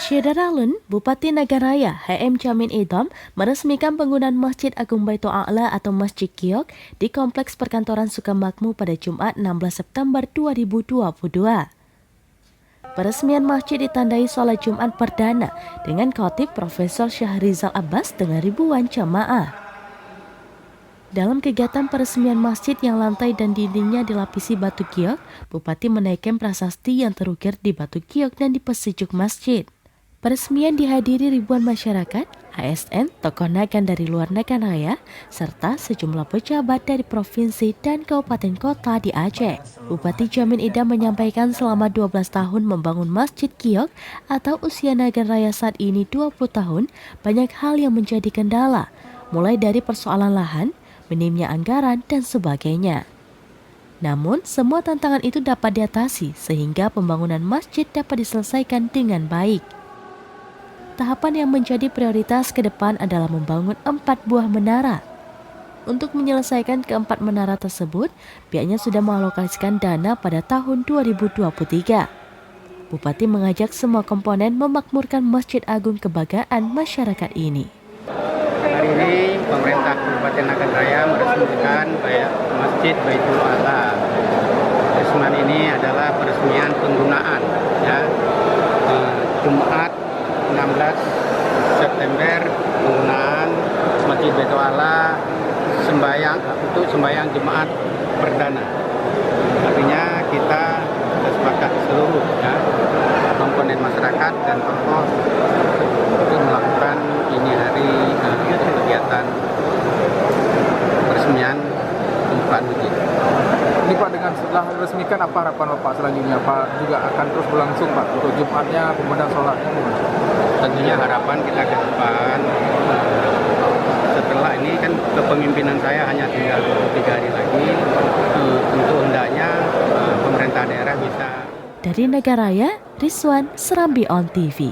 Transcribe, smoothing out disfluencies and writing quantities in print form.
Syederalun, Bupati Nagaraya HM Jamin Idham meresmikan penggunaan Masjid Agung Baitul A'la atau Masjid Kiok di Kompleks Perkantoran Sukamakmur pada Jumat 16 September 2022. Peresmian masjid ditandai sholat Jumat perdana dengan khotib Profesor Syahrizal Abbas dengan ribuan jamaah. Dalam kegiatan peresmian masjid yang lantai dan dindingnya dilapisi batu kiok, Bupati menaikkan prasasti yang terukir di batu kiok dan di pesejuk masjid. Peresmian dihadiri ribuan masyarakat, ASN, tokoh nagan dari luar Nagaraya, serta sejumlah pejabat dari provinsi dan kabupaten kota di Aceh. Bupati Jamin Idham menyampaikan selama 12 tahun membangun Masjid Kiok atau usia Nagaraya saat ini 20 tahun, banyak hal yang menjadi kendala, mulai dari persoalan lahan, minimnya anggaran, dan sebagainya. Namun, semua tantangan itu dapat diatasi sehingga pembangunan masjid dapat diselesaikan dengan baik. Tahapan yang menjadi prioritas ke depan adalah membangun 4 buah menara. Untuk menyelesaikan keempat menara tersebut, pihaknya sudah mengalokasikan dana pada tahun 2023. Bupati mengajak semua komponen memakmurkan Masjid Agung Kebanggaan masyarakat ini. Hari ini pemerintah Kabupaten Nagaraya meresmikan Masjid Baitul A'la. Peresmian ini adalah peresmian penggunaan Jumat 16 September penggunaan Masjid Baitul A'la untuk sembahyang Jumat perdana. Artinya kita sepakat seluruh komponen masyarakat dan tokoh untuk melakukan ini hari kegiatan peresmian pembukaan masjid. Ini Pak, dengan setelah resmikan apa harapan Bapak selanjutnya? Pak juga akan terus berlangsung Pak untuk Jumatnya, kemudian sholatnya? Tentunya harapan kita ke depan setelah ini kan kepemimpinan saya hanya tinggal 3 hari lagi, tentu hendaknya pemerintah daerah bisa. Dari Nagaraya, Rizwan, Serambi On TV.